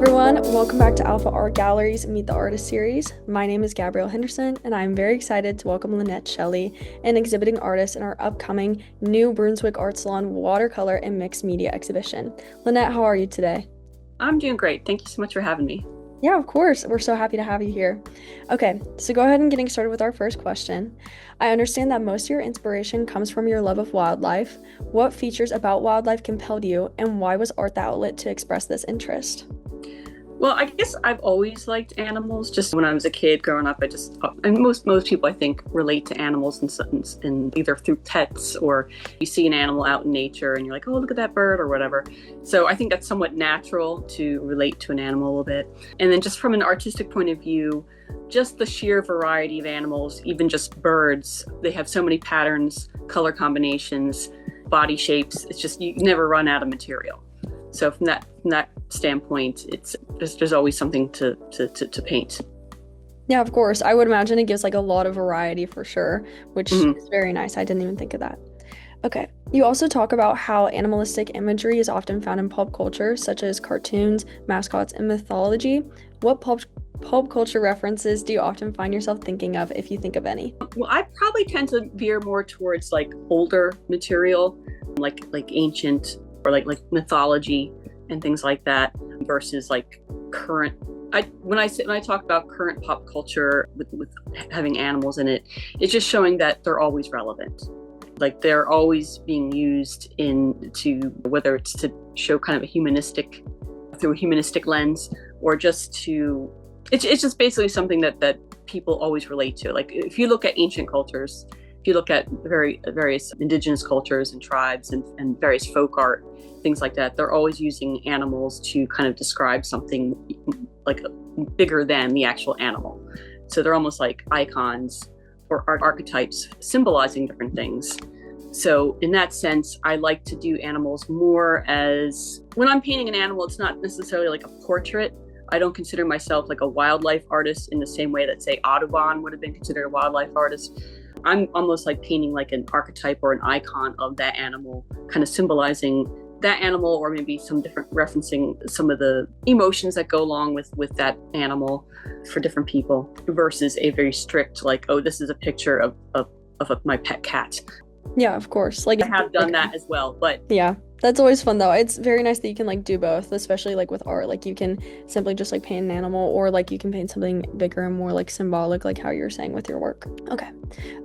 everyone, welcome back to Alfa Art Gallery's Meet the Artist series. My name is Gabrielle Henderson, and I'm very excited to welcome Lynnette Shelley, an exhibiting artist in our upcoming New Brunswick Art Salon watercolor and mixed media exhibition. Lynnette, how are you today? I'm doing great. Thank you so much for having me. Yeah, of course. We're so happy to have you here. Okay, so go ahead and getting started with our first question. I understand that most of your inspiration comes from your love of wildlife. What features about wildlife compelled you, and why was art the outlet to express this interest? Well, I guess I've always liked animals. Just when I was a kid growing up, and most people I think relate to animals in either through pets or you see an animal out in nature and you're like, oh, look at that bird or whatever. So I think that's somewhat natural to relate to an animal a little bit. And then just from an artistic point of view, just the sheer variety of animals, even just birds, they have so many patterns, color combinations, body shapes. It's just, you never run out of material. So from that standpoint, there's always something to paint. Yeah, of course. I would imagine it gives like a lot of variety for sure, which is very nice. I didn't even think of that. Okay. You also talk about how animalistic imagery is often found in pop culture, such as cartoons, mascots, and mythology. What pop culture references do you often find yourself thinking of, if you think of any? Well, I probably tend to veer more towards like older material, like ancient or like mythology and things like that, versus like current. When I talk about current pop culture with having animals in it, it's just showing that they're always relevant. Like they're always being used whether it's to show kind of through a humanistic lens, or just it's just basically something that people always relate to. Like if you look at ancient cultures, if you look at various indigenous cultures and tribes and various folk art, things like that, they're always using animals to kind of describe something like bigger than the actual animal. So they're almost like icons or archetypes symbolizing different things. So in that sense, I like to do animals more as, when I'm painting an animal, it's not necessarily like a portrait. I don't consider myself like a wildlife artist in the same way that, say, Audubon would have been considered a wildlife artist. I'm almost like painting like an archetype or an icon of that animal, kind of symbolizing that animal, or maybe some different referencing some of the emotions that go along with that animal for different people, versus a very strict, like, oh, this is a picture of my pet cat. Yeah, of course. Like I have done that as well, but yeah, that's always fun though. It's very nice that you can like do both, especially like with art. Like you can simply just like paint an animal, or like you can paint something bigger and more like symbolic, like how you're saying with your work. Okay.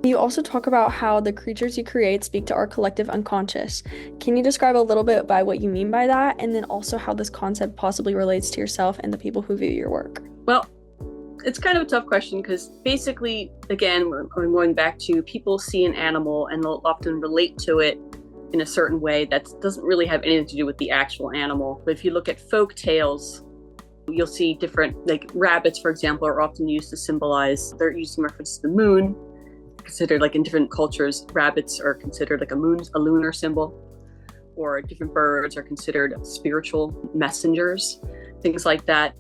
You also talk about how the creatures you create speak to our collective unconscious. Can you describe a little bit by what you mean by that, and then also how this concept possibly relates to yourself and the people who view your work? Well, it's kind of a tough question, because basically, again, we're going back to people see an animal and they'll often relate to it in a certain way that doesn't really have anything to do with the actual animal. But if you look at folk tales, you'll see different, like rabbits, for example, are often used to symbolize, they're used in reference to the moon. Considered like in different cultures, rabbits are considered like a lunar symbol, or different birds are considered spiritual messengers, things like that.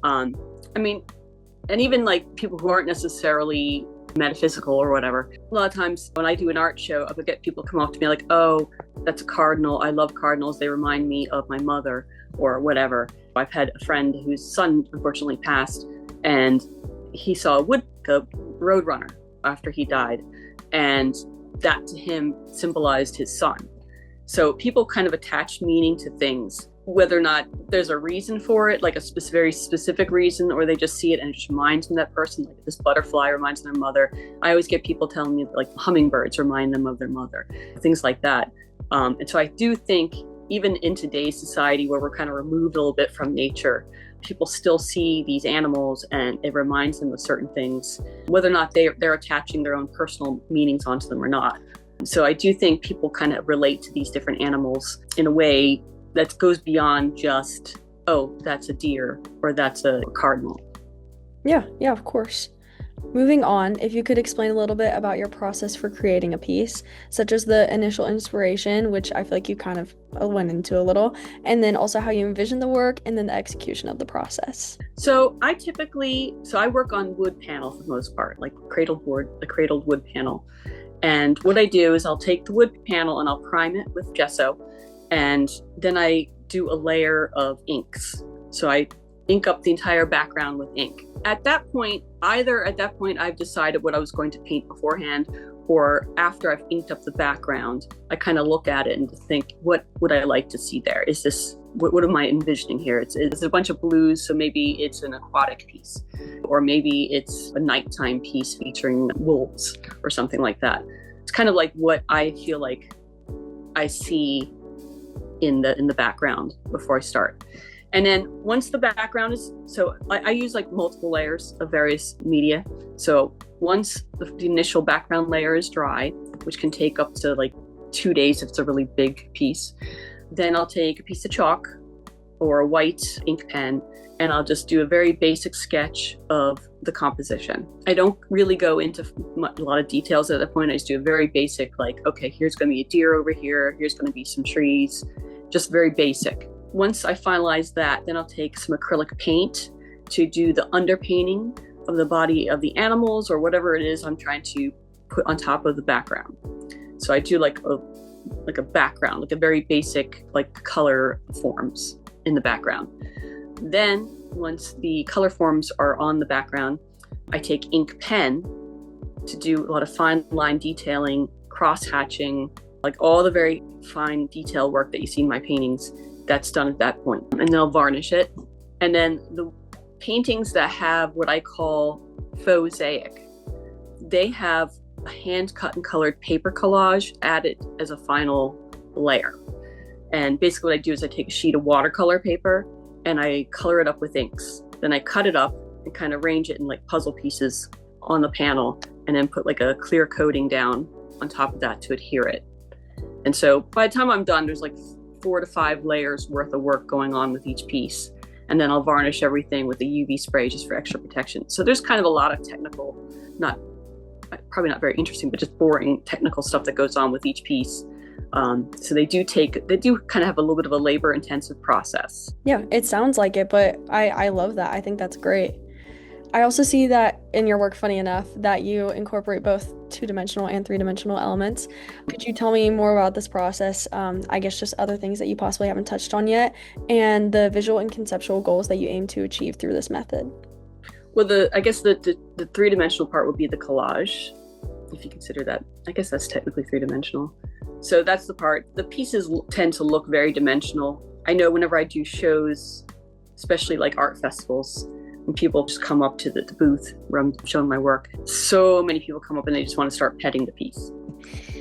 And even like people who aren't necessarily metaphysical or whatever. A lot of times when I do an art show, I would get people come up to me like, oh, that's a cardinal. I love cardinals. They remind me of my mother, or whatever. I've had a friend whose son unfortunately passed, and he saw a roadrunner after he died. And that to him symbolized his son. So people kind of attach meaning to things, whether or not there's a reason for it, like a very specific reason, or they just see it and it just reminds them of that person. Like this butterfly reminds them of their mother. I always get people telling me like hummingbirds remind them of their mother, things like that. And so I do think even in today's society, where we're kind of removed a little bit from nature, people still see these animals and it reminds them of certain things, whether or not they're attaching their own personal meanings onto them or not. So I do think people kind of relate to these different animals in a way that goes beyond just, oh, that's a deer or that's a cardinal. Yeah, of course. Moving on, if you could explain a little bit about your process for creating a piece, such as the initial inspiration, which I feel like you kind of went into a little, and then also how you envision the work, and then the execution of the process. So I work on wood panel for the most part, like a cradled wood panel. And what I do is I'll take the wood panel and I'll prime it with gesso, and then I do a layer of inks. So I ink up the entire background with ink. At that point, I've decided what I was going to paint beforehand, or after I've inked up the background, I kind of look at it and think, what would I like to see there? Is this, what am I envisioning here? It's a bunch of blues, so maybe it's an aquatic piece, or maybe it's a nighttime piece featuring wolves or something like that. It's kind of like what I feel like I see in the background before I start. And then once the background is, so I use like multiple layers of various media. So once the initial background layer is dry, which can take up to like 2 days if it's a really big piece, then I'll take a piece of chalk or a white ink pen, and I'll just do a very basic sketch of the composition. I don't really go into a lot of details at that point. I just do a very basic, like, okay, here's going to be a deer over here, here's going to be some trees, just very basic. Once I finalize that, then I'll take some acrylic paint to do the underpainting of the body of the animals or whatever it is I'm trying to put on top of the background. So I do like a background, like a very basic like color forms in the background. Then once the color forms are on the background, I take ink pen to do a lot of fine line detailing, cross hatching, like all the very fine detail work that you see in my paintings. That's done at that point. And then I'll varnish it. And then the paintings that have what I call mosaic, they have a hand cut and colored paper collage added as a final layer. And basically what I do is I take a sheet of watercolor paper and I color it up with inks. Then I cut it up and kind of arrange it in like puzzle pieces on the panel, and then put like a clear coating down on top of that to adhere it. And so by the time I'm done, there's like 4 to 5 layers worth of work going on with each piece. And then I'll varnish everything with the UV spray just for extra protection. So there's kind of a lot of technical, probably not very interesting, but just boring technical stuff that goes on with each piece. So they do kind of have a little bit of a labor intensive process. Yeah, it sounds like it, but I love that. I think that's great. I also see that in your work, funny enough, that you incorporate both 2-dimensional and 3-dimensional elements. Could you tell me more about this process? I guess just other things that you possibly haven't touched on yet, and the visual and conceptual goals that you aim to achieve through this method. Well, I guess the 3-dimensional part would be the collage, if you consider that. I guess that's technically 3-dimensional. So that's the part. The pieces tend to look very dimensional. I know whenever I do shows, especially like art festivals, when people just come up to the booth where I'm showing my work, so many people come up and they just want to start petting the piece.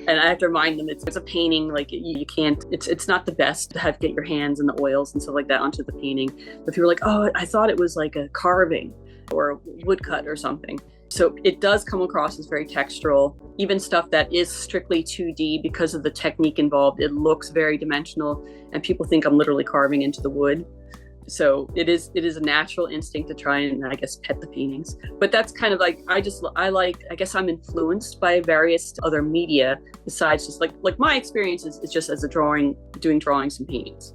And I have to remind them it's a painting, like you can't, it's not the best to get your hands and the oils and stuff like that onto the painting. But people are like, oh, I thought it was like a carving or a woodcut or something. So it does come across as very textural. Even stuff that is strictly 2D, because of the technique involved, it looks very dimensional and people think I'm literally carving into the wood. So it is a natural instinct to try and, I guess, pet the paintings. But that's kind of like, I guess I'm influenced by various other media besides just like my experience is just as doing drawings and paintings.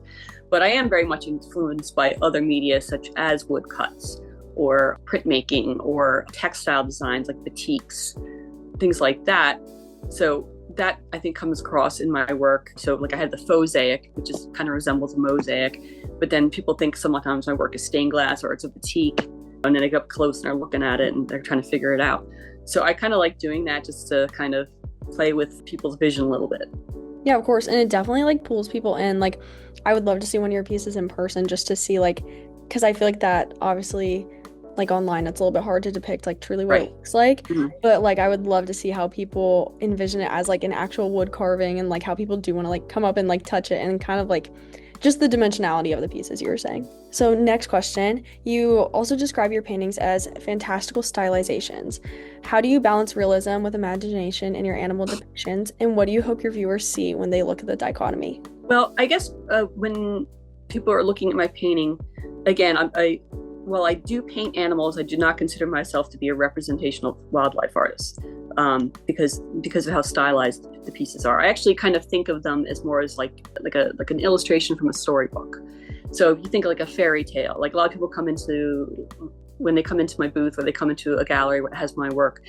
But I am very much influenced by other media such as woodcuts or printmaking or textile designs like batiks, things like that. So that I think comes across in my work. So like I had the mosaic, which is kind of resembles a mosaic, but then people think sometimes my work is stained glass or it's a batik, and then they go up close and they're looking at it and they're trying to figure it out. So I kind of like doing that just to kind of play with people's vision a little bit. Yeah, of course. And it definitely like pulls people in. Like I would love to see one of your pieces in person just to see like, because I feel like that obviously like online it's a little bit hard to depict like truly what it looks like. Mm-hmm. But like I would love to see how people envision it as like an actual wood carving, and like how people do want to like come up and like touch it, and kind of like just the dimensionality of the pieces you were saying. So next question, you also describe your paintings as fantastical stylizations. How do you balance realism with imagination in your animal depictions, and what do you hope your viewers see when they look at the dichotomy? Well, I guess when people are looking at my painting, again, while I do paint animals, I do not consider myself to be a representational wildlife artist, because of how stylized the pieces are. I actually kind of think of them as more as like an illustration from a storybook. So if you think of like a fairy tale, like a lot of people when they come into my booth or they come into a gallery that has my work,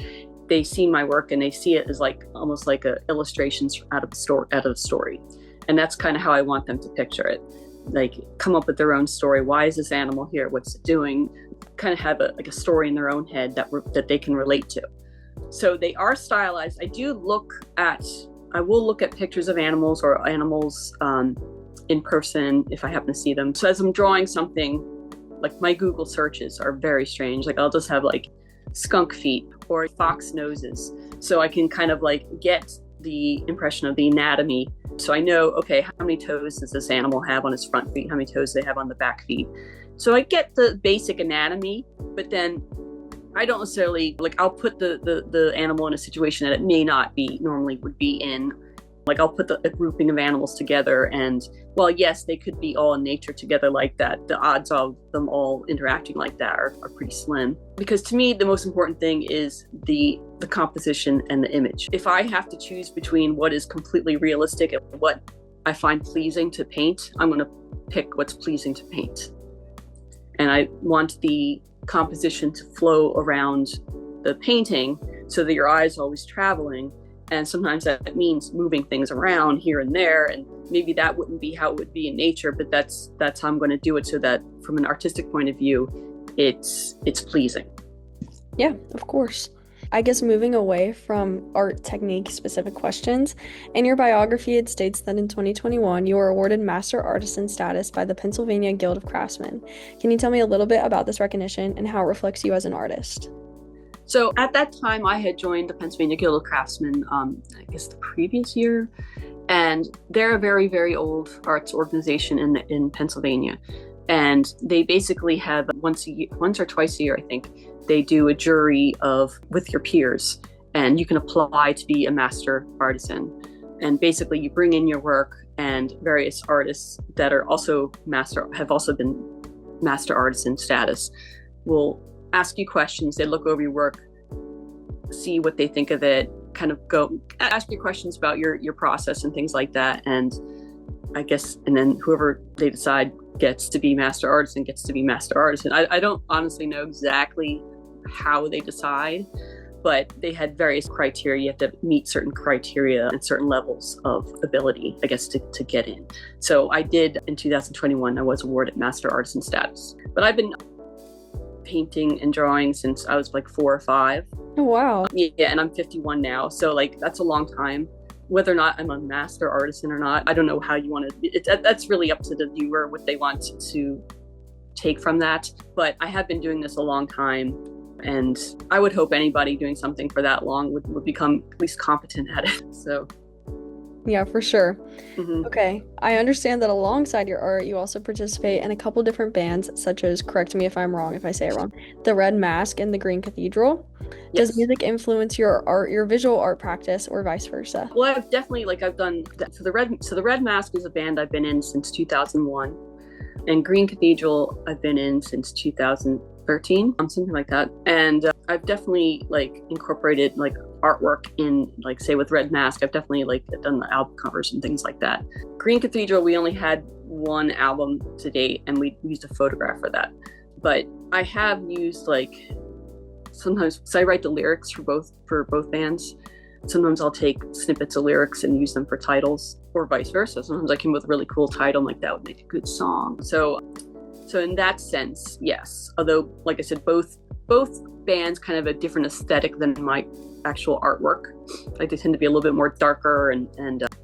they see my work and they see it as like almost like illustrations out of the story. And that's kind of how I want them to picture it. like come up with their own story. Why is this animal here? What's it doing? Kind of have a story in their own head that they can relate to. So they are stylized. I will look at pictures of animals or animals in person if I happen to see them. So as I'm drawing something, like my Google searches are very strange. Like I'll just have like skunk feet or fox noses. So I can kind of like get the impression of the anatomy. So I know, okay, how many toes does this animal have on its front feet? How many toes do they have on the back feet? So I get the basic anatomy, but then I don't necessarily, like I'll put the animal in a situation that it may not be normally would be in. Like I'll put a grouping of animals together, and well, yes, they could be all in nature together like that. The odds of them all interacting like that are pretty slim. Because to me, the most important thing is the composition and the image. If I have to choose between what is completely realistic and what I find pleasing to paint, I'm going to pick what's pleasing to paint. And I want the composition to flow around the painting so that your eye is always traveling. And sometimes that means moving things around here and there. And maybe that wouldn't be how it would be in nature, but that's how I'm going to do it so that from an artistic point of view, it's pleasing. Yeah, of course. I guess moving away from art technique specific questions, in your biography, it states that in 2021, you were awarded Master Artisan status by the Pennsylvania Guild of Craftsmen. Can you tell me a little bit about this recognition and how it reflects you as an artist? So at that time, I had joined the Pennsylvania Guild of Craftsmen, I guess the previous year, and they're a very, very old arts organization in Pennsylvania. And they basically have once or twice a year, I think, they do a jury with your peers, and you can apply to be a master artisan. And basically, you bring in your work, and various artists that are also have also been master artisan status will ask you questions. They look over your work, see what they think of it, kind of go ask you questions about your process and things like that. And I guess, and then whoever they decide gets to be master artisan gets to be master artisan. I don't honestly know exactly how they decide, but they had various criteria. You have to meet certain criteria and certain levels of ability, I guess, to get in. So I did in 2021, I was awarded master artisan status. But I've been painting and drawing since I was like 4 or 5. Oh, wow. Yeah, and I'm 51 now. So like that's a long time. Whether or not I'm a master artisan or not, I don't know how you want to, that's really up to the viewer, what they want to take from that. But I have been doing this a long time, and I would hope anybody doing something for that long would become at least competent at it. So yeah, for sure. Mm-hmm. Okay. I understand that alongside your art, you also participate in a couple different bands, such as, correct me if I'm wrong, if I say it wrong, the Red Masque and the Green Cathedral. Yes. Does music influence your art, your visual art practice, or vice versa? Well, I've definitely, I've done, so the Red Masque is a band I've been in since 2001. And Green Cathedral, I've been in since 2013, something like that. And I've definitely incorporated artwork in, say with Red Masque, I've definitely done the album covers and things like that. Green Cathedral, we only had one album to date, and we used a photograph for that. But I have used sometimes, so I write the lyrics for both bands. Sometimes I'll take snippets of lyrics and use them for titles, or vice versa. Sometimes I come with a really cool title, like that would make a good song. So in that sense, yes. Although, like I said, both bands kind of a different aesthetic than my actual artwork. They tend to be a little bit more darker and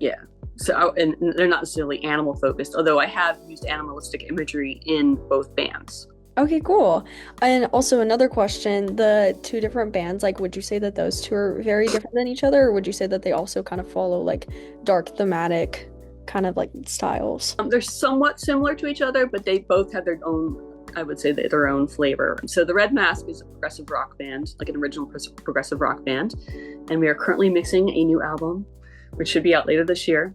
yeah. So and they're not necessarily animal focused. Although I have used animalistic imagery in both bands. Okay, cool. And also another question, the two different bands, would you say that those two are very different than each other, or would you say that they also kind of follow dark thematic kind of styles? They're somewhat similar to each other, but they both have their own, I would say, their own flavor. So the Red Masque is a progressive rock band, an original progressive rock band. And we are currently mixing a new album, which should be out later this year.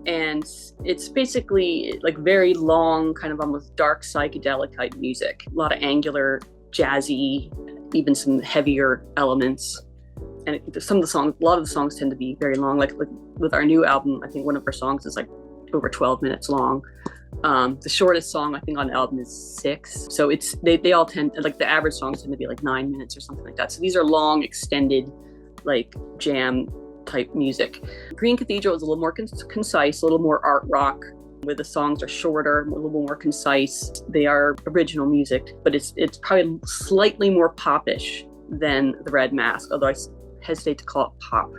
And it's basically very long, kind of almost dark psychedelic type music. A lot of angular, jazzy, even some heavier elements. And a lot of the songs tend to be very long. Like with our new album, I think one of our songs is over 12 minutes long. The shortest song I think on the album is 6. So they all tend, the average songs tend to be 9 minutes or something like that. So these are long, extended, jam type music. Green Cathedral is a little more concise, a little more art rock, where the songs are shorter, a little more concise. They are original music, but it's probably slightly more popish than the Red Masque, although I hesitate to call it pop,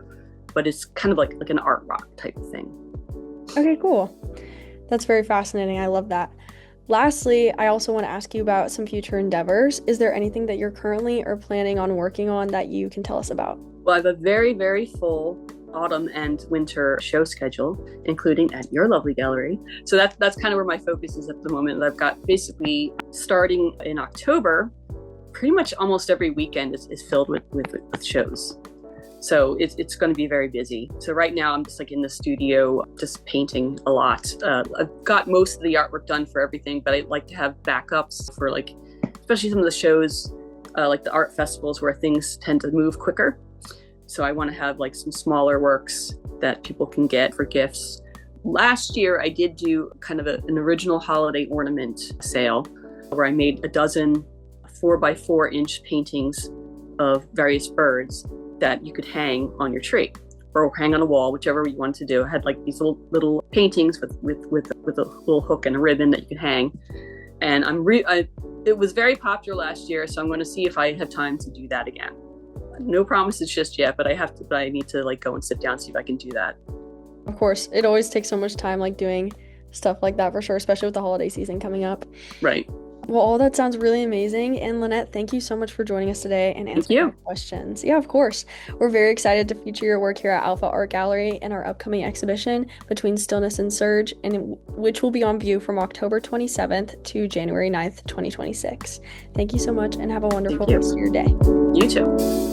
but it's kind of like an art rock type of thing. Okay, cool. That's very fascinating. I love that. Lastly, I also want to ask you about some future endeavors. Is there anything that you're currently or planning on working on that you can tell us about? Well, I have a very, very full autumn and winter show schedule, including at your lovely gallery. So that's kind of where my focus is at the moment. I've got basically starting in October, pretty much almost every weekend is filled with shows. So it's going to be very busy. So right now I'm just like in the studio, just painting a lot. I've got most of the artwork done for everything, but I like to have backups for like, especially some of the shows, like the art festivals where things tend to move quicker. So I want to have like some smaller works that people can get for gifts. Last year I did do kind of an original holiday ornament sale where I made a dozen 4x4-inch paintings of various birds that you could hang on your tree or hang on a wall, whichever you wanted to do. I had like these little paintings with a little hook and a ribbon that you could hang. And it was very popular last year, so I'm going to see if I have time to do that again. No promises just yet, but I need to like go and sit down and see if I can do that. Of course, it always takes so much time like doing stuff like that for sure, especially with the holiday season coming up. Right. Well, all that sounds really amazing. And Lynnette, thank you so much for joining us today and answering my questions. Yeah, of course. We're very excited to feature your work here at Alfa Art Gallery in our upcoming exhibition Between Stillness and Surge, which will be on view from October 27th to January 9th, 2026. Thank you so much and have a wonderful rest of your day. You too.